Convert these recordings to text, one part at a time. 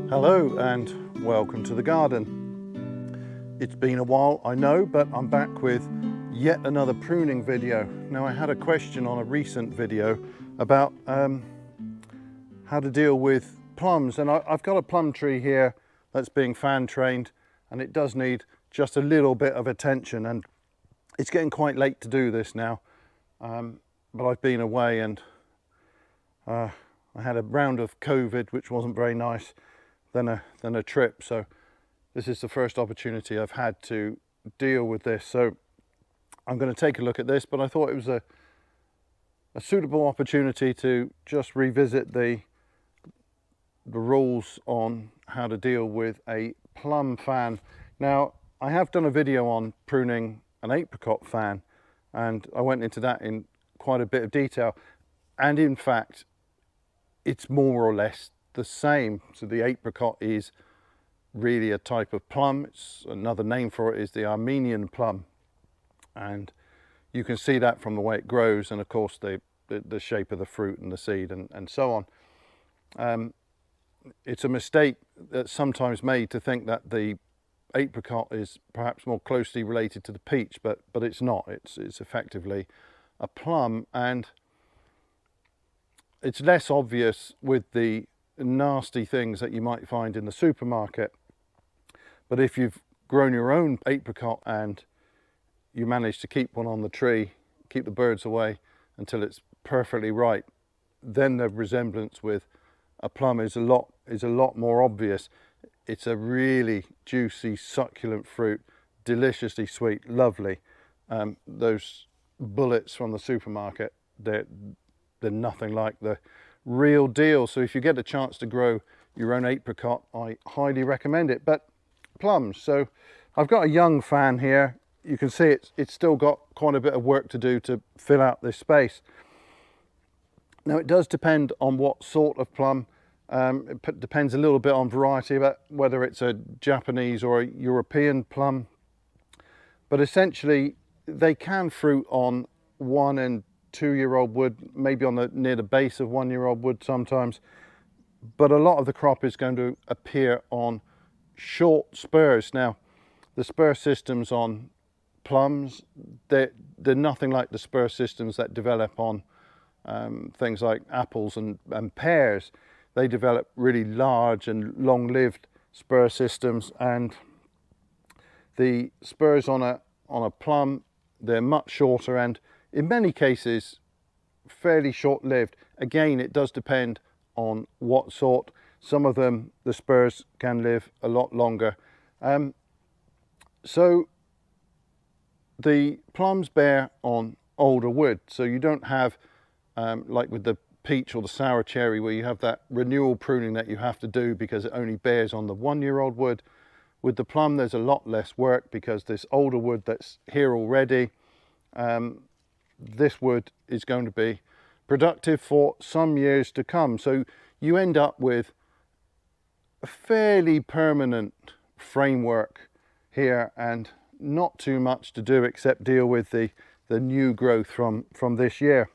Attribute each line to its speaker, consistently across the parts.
Speaker 1: Hello and welcome to the garden. It's been a while, I know, but I'm back with yet another pruning video. Now, I had a question on a recent video about how to deal with plums, and I've got a plum tree here that's being fan trained, and it does need just a little bit of attention, and it's getting quite late to do this now, but I've been away and I had a round of COVID, which wasn't very nice, then a trip, so this is the first opportunity I've had to deal with this. So I'm going to take a look at this, but I thought it was a suitable opportunity to just revisit the rules on how to deal with a plum fan. Now, I have done a video on pruning an apricot fan, and I went into that in quite a bit of detail, and in fact it's more or less the same. So the apricot is really a type of plum. It's another name for it is the Armenian plum, and you can see that from the way it grows, and of course the shape of the fruit and the seed and so on. It's a mistake that's sometimes made to think that the apricot is perhaps more closely related to the peach, but it's not. It's effectively a plum, and it's less obvious with the nasty things that you might find in the supermarket. But if you've grown your own apricot and you manage to keep one on the tree, keep the birds away until it's perfectly ripe, then the resemblance with a plum is a lot more obvious. It's a really juicy, succulent fruit, deliciously sweet, lovely. Those bullets from the supermarket, they're nothing like the real deal. So if you get a chance to grow your own apricot, I highly recommend it. But plums, so I've got a young fan here. You can see it's still got quite a bit of work to do to fill out this space. Now, it does depend on what sort of plum. It depends a little bit on variety, about whether it's a Japanese or a European plum. But essentially, they can fruit on 1 and 2-year-old wood, maybe near the base of 1-year-old wood sometimes. But a lot of the crop is going to appear on short spurs. Now, the spur systems on plums, they're nothing like the spur systems that develop on things like apples and pears. They develop really large and long-lived spur systems, and the spurs on a plum, they're much shorter and in many cases fairly short-lived. Again, it does depend on what sort. Some of them, the spurs can live a lot longer. So the plums bear on older wood, so you don't have like with the peach or the sour cherry, where you have that renewal pruning that you have to do because it only bears on the 1-year-old wood. With the plum, there's a lot less work because this older wood that's here already, this wood is going to be productive for some years to come. So you end up with a fairly permanent framework here and not too much to do except deal with the new growth from this year.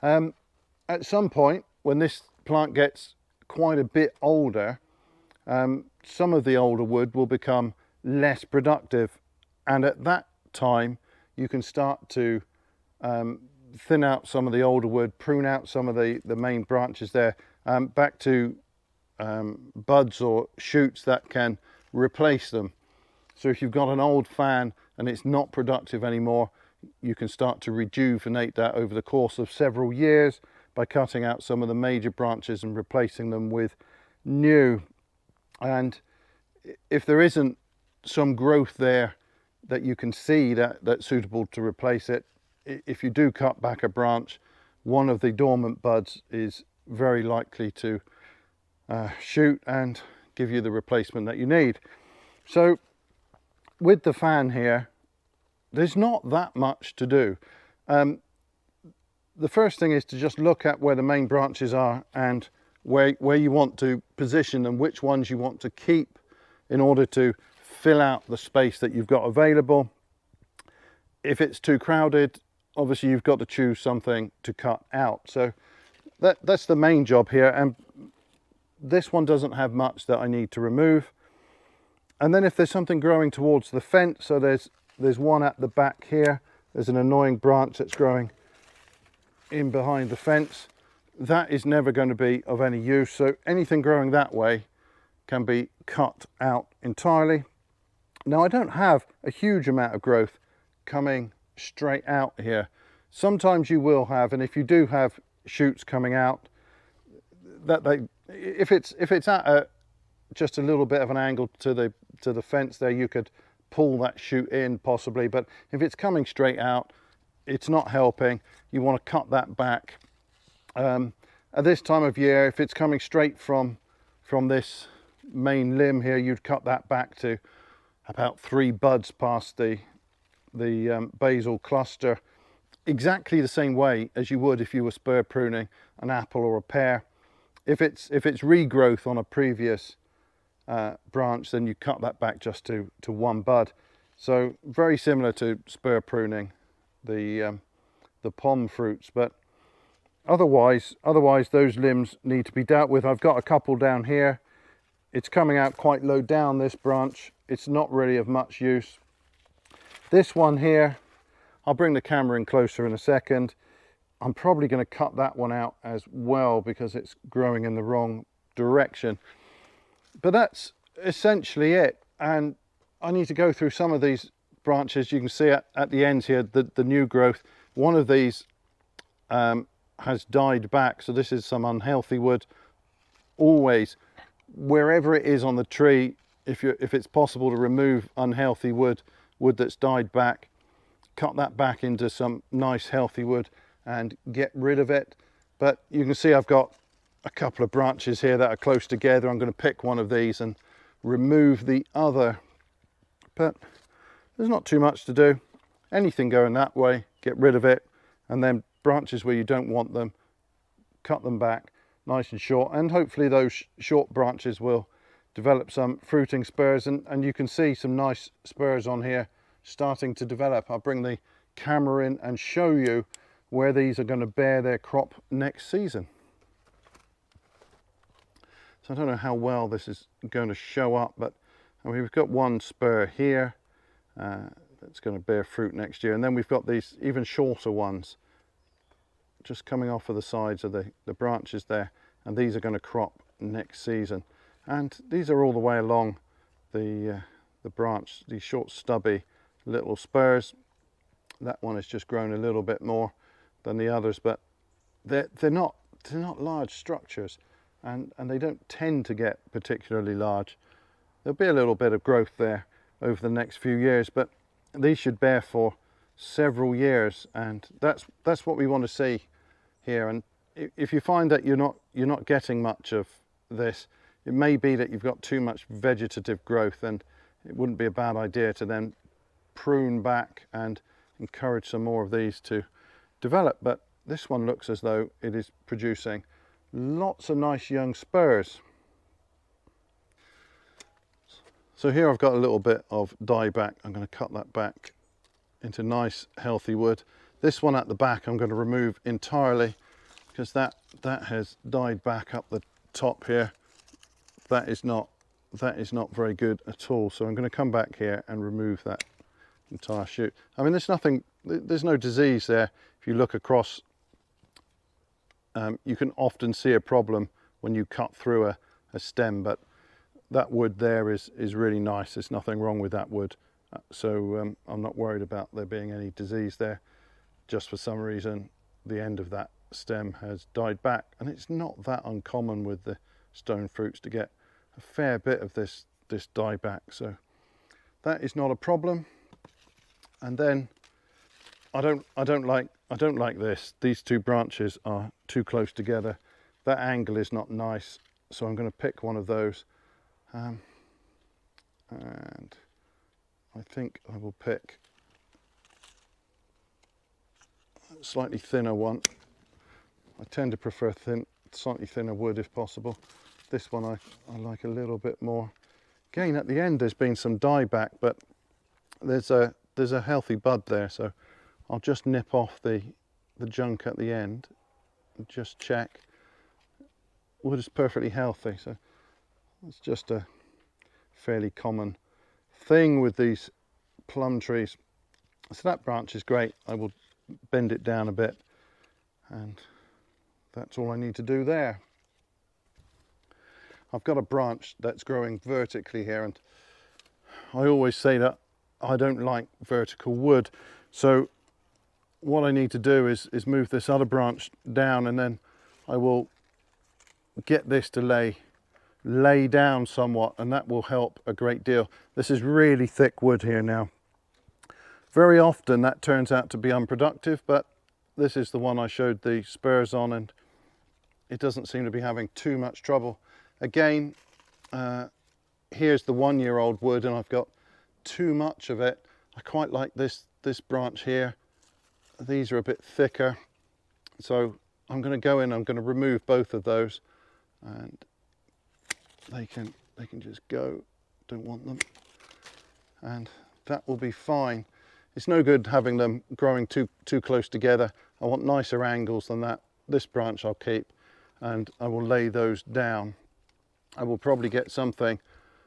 Speaker 1: At some point, when this plant gets quite a bit older, some of the older wood will become less productive, and at that time you can start to thin out some of the older wood, prune out some of the main branches there, back to buds or shoots that can replace them. So if you've got an old fan and it's not productive anymore, you can start to rejuvenate that over the course of several years by cutting out some of the major branches and replacing them with new. And if there isn't some growth there that you can see that's suitable to replace it, if you do cut back a branch, one of the dormant buds is very likely to shoot and give you the replacement that you need. So with the fan here, there's not that much to do. The first thing is to just look at where the main branches are and where you want to position them, which ones you want to keep in order to fill out the space that you've got available. If it's too crowded, obviously you've got to choose something to cut out. So that's the main job here, and this one doesn't have much that I need to remove. And then if there's something growing towards the fence, so there's one at the back here, there's an annoying branch that's growing in behind the fence, that is never going to be of any use. So anything growing that way can be cut out entirely. Now I don't have a huge amount of growth coming straight out here. Sometimes you will have, and if you do have shoots coming out, if it's at just a little bit of an angle to the fence there, you could pull that shoot in possibly, but if it's coming straight out, it's not helping. You want to cut that back. At this time of year, if it's coming straight from this main limb here, you'd cut that back to about 3 buds past the basal cluster, exactly the same way as you would if you were spur pruning an apple or a pear. If it's regrowth on a previous branch, then you cut that back just to 1 bud. So very similar to spur pruning the plum fruits, but otherwise those limbs need to be dealt with. I've got a couple down here. It's coming out quite low down, this branch. It's not really of much use. This one here, I'll bring the camera in closer in a second. I'm probably going to cut that one out as well because it's growing in the wrong direction. But that's essentially it. And I need to go through some of these branches. You can see at the ends here, the new growth. One of these has died back, so this is some unhealthy wood. Always, wherever it is on the tree, if it's possible to remove unhealthy wood that's died back, cut that back into some nice healthy wood and get rid of it. But you can see I've got a couple of branches here that are close together. I'm going to pick one of these and remove the other, but there's not too much to do. Anything going that way, get rid of it, and then branches where you don't want them, cut them back nice and short, and hopefully those short branches will develop some fruiting spurs, and you can see some nice spurs on here starting to develop. I'll bring the camera in and show you where these are going to bear their crop next season. So I don't know how well this is going to show up, but I mean, we've got one spur here that's going to bear fruit next year, and then we've got these even shorter ones just coming off of the sides of the branches there, and these are going to crop next season. And these are all the way along the branch, these short stubby little spurs. That one has just grown a little bit more than the others, but they're not large structures, and they don't tend to get particularly large. There'll be a little bit of growth there over the next few years, but these should bear for several years, and that's what we want to see here. And if you find that you're not getting much of this, it may be that you've got too much vegetative growth, and it wouldn't be a bad idea to then prune back and encourage some more of these to develop. But this one looks as though it is producing lots of nice young spurs. So here I've got a little bit of dieback. I'm going to cut that back into nice healthy wood. This one at the back I'm going to remove entirely because that has died back up the top here. That is not very good at all. So I'm going to come back here and remove that entire shoot. I mean, there's no disease there. If you look across, you can often see a problem when you cut through a stem, but that wood there is really nice. There's nothing wrong with that wood. So I'm not worried about there being any disease there. Just for some reason, the end of that stem has died back, and it's not that uncommon with the stone fruits to get a fair bit of this dieback. So that is not a problem. And then I don't like this. These two branches are too close together. That angle is not nice. So I'm going to pick one of those. And I think I will pick a slightly thinner one. I tend to prefer slightly thinner wood if possible. This one I like a little bit more. Again, at the end there's been some dieback, but there's a healthy bud there, so I'll just nip off the junk at the end and just check. wood is perfectly healthy. So it's just a fairly common thing with these plum trees. So that branch is great. I will bend it down a bit, and that's all I need to do there. I've got a branch that's growing vertically here, and I always say that I don't like vertical wood. So what I need to do is move this other branch down, and then I will get this to lay down somewhat, and that will help a great deal. This is really thick wood here now. Very often that turns out to be unproductive, but this is the one I showed the spurs on, and it doesn't seem to be having too much trouble. Again, here's the 1-year-old wood, and I've got too much of it. I quite like this branch here. These are a bit thicker, so I'm going to go in, I'm going to remove both of those, and they can just go. Don't want them, and that will be fine. It's no good having them growing too close together. I want nicer angles than that. This branch I'll keep, and I will lay those down. I will probably get something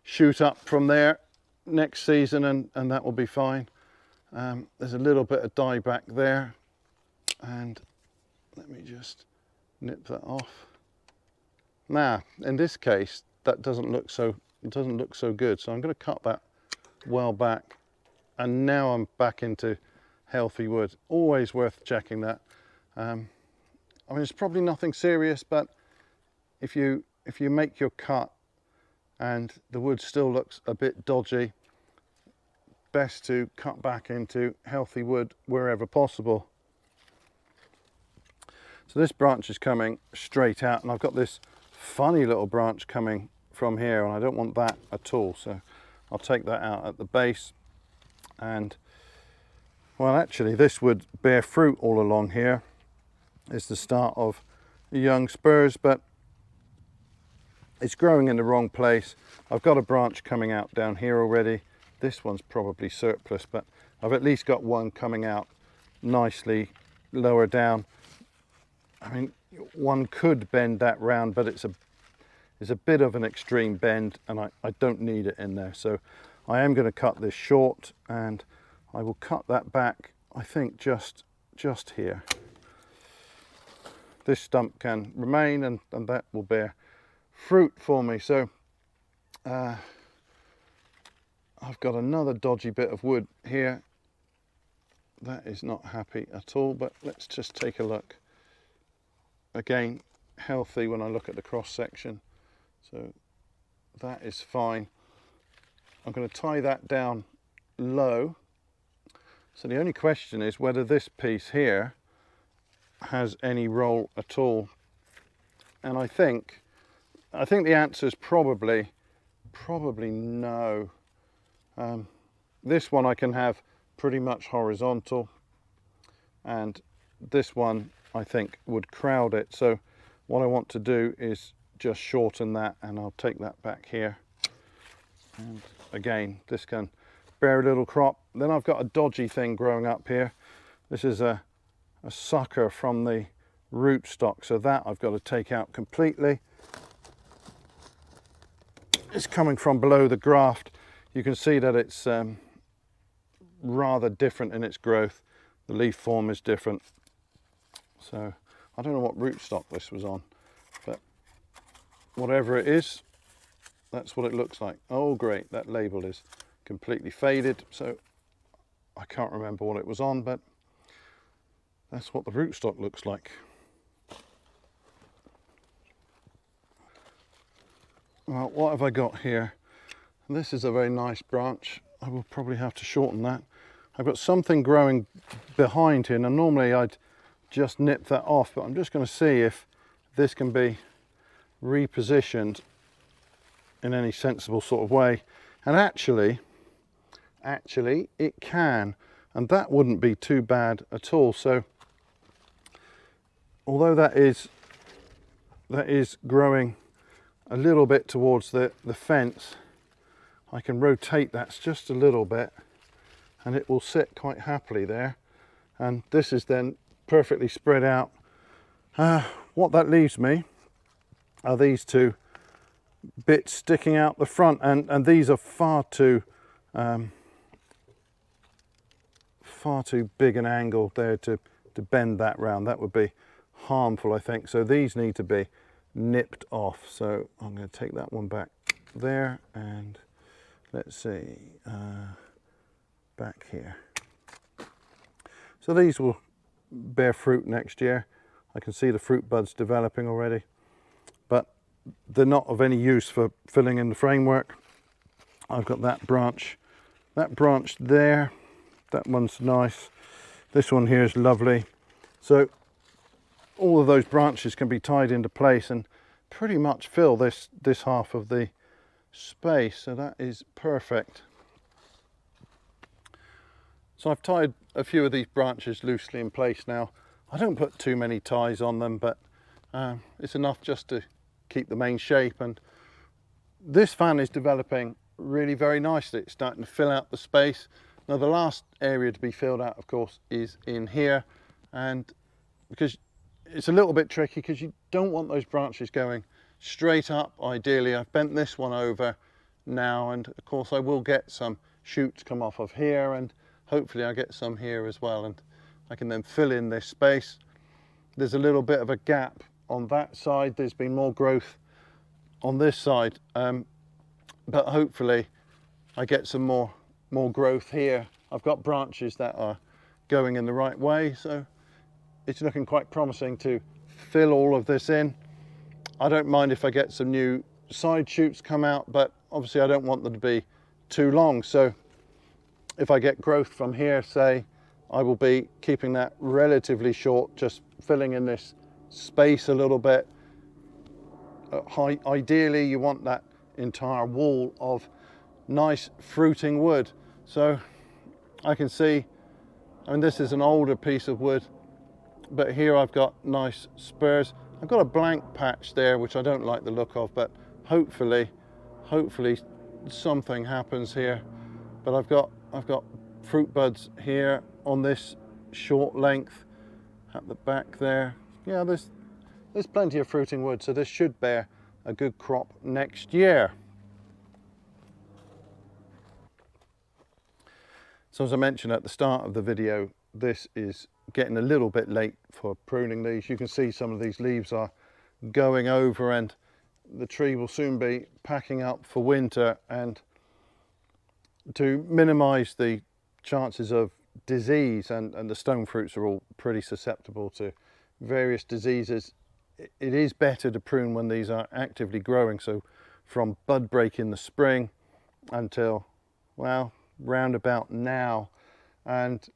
Speaker 1: shoot up from there next season, and that will be fine. There's a little bit of dye back there, and let me just nip that off. Now, in this case, that doesn't look so good, so I'm going to cut that well back, and now I'm back into healthy wood. Always worth checking that. I mean, it's probably nothing serious, but if you make your cut and the wood still looks a bit dodgy, best to cut back into healthy wood wherever possible. So this branch is coming straight out, and I've got this funny little branch coming from here, and I don't want that at all, so I'll take that out at the base. And well, actually this would bear fruit all along here. It's the start of young spurs, but it's growing in the wrong place. I've got a branch coming out down here already. This one's probably surplus, but I've at least got one coming out nicely lower down. I mean, one could bend that round, but it's a bit of an extreme bend, and I don't need it in there. So I am going to cut this short, and I will cut that back, I think just here. This stump can remain, and that will bear fruit for me. So I've got another dodgy bit of wood here. That is not happy at all, but let's just take a look. Again, healthy when I look at the cross section, so that is fine. I'm going to tie that down low. So the only question is whether this piece here has any roll at all, and I think the answer is probably no. This one I can have pretty much horizontal, and this one I think would crowd it. So what I want to do is just shorten that, and I'll take that back here. And again, this can bear a little crop. Then I've got a dodgy thing growing up here. This is a sucker from the rootstock, so that I've got to take out completely. It's coming from below the graft. You can see that it's rather different in its growth. The leaf form is different. So I don't know what rootstock this was on, but whatever it is, that's what it looks like. Oh great, that label is completely faded, so I can't remember what it was on, but that's what the rootstock looks like. Well, what have I got here? This is a very nice branch. I will probably have to shorten that. I've got something growing behind here. Now normally I'd just nip that off, but I'm just going to see if this can be repositioned in any sensible sort of way. And actually it can, and that wouldn't be too bad at all. So although that is growing a little bit towards the fence, I can rotate that just a little bit, and it will sit quite happily there. And this is then perfectly spread out. What that leaves me are these two bits sticking out the front, and these are far too big an angle there to bend that round. That would be harmful, I think. So these need to be nipped off. So I'm going to take that one back there, and let's see, back here. So these will bear fruit next year. I can see the fruit buds developing already, but they're not of any use for filling in the framework. I've got that branch there. That one's nice. This one here is lovely. So all of those branches can be tied into place and pretty much fill this half of the space. So that is perfect. So I've tied a few of these branches loosely in place now. I don't put too many ties on them, but it's enough just to keep the main shape. And this fan is developing really very nicely. It's starting to fill out the space. Now the last area to be filled out, of course, is in here, and because it's a little bit tricky because you don't want those branches going straight up. Ideally, I've bent this one over now, and of course I will get some shoots come off of here, and hopefully I get some here as well, and I can then fill in this space. There's a little bit of a gap on that side. There's been more growth on this side, but hopefully I get some more growth here. I've got branches that are going in the right way, so it's looking quite promising to fill all of this in. I don't mind if I get some new side shoots come out, but obviously I don't want them to be too long. So if I get growth from here, say, I will be keeping that relatively short, just filling in this space a little bit. Ideally, you want that entire wall of nice fruiting wood. So I can see, I mean, this is an older piece of wood, but here I've got nice spurs. I've got a blank patch there, which I don't like the look of, but hopefully something happens here. But I've got fruit buds here on this short length at the back there. Yeah, there's plenty of fruiting wood, so this should bear a good crop next year. So as I mentioned at the start of the video, this is getting a little bit late for pruning these. You can see some of these leaves are going over, and the tree will soon be packing up for winter. And to minimize the chances of disease, and the stone fruits are all pretty susceptible to various diseases, it is better to prune when these are actively growing. So from bud break in the spring until, well, round about now, and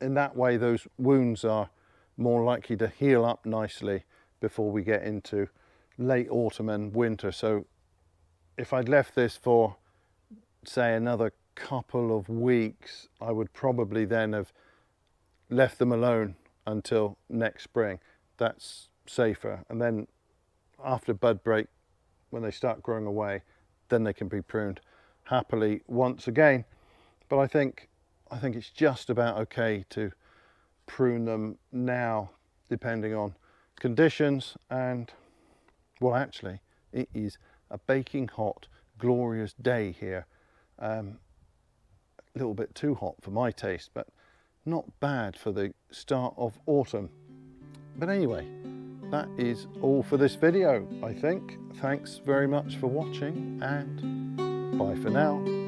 Speaker 1: in that way those wounds are more likely to heal up nicely before we get into late autumn and winter. So if I'd left this for, say, another couple of weeks, I would probably then have left them alone until next spring. That's safer. And then after bud break, when they start growing away, then they can be pruned happily once again. But I think it's just about okay to prune them now, depending on conditions. And well, actually it is a baking hot, glorious day here. A little bit too hot for my taste, but not bad for the start of autumn. But anyway, that is all for this video, I think. Thanks very much for watching, and bye for now.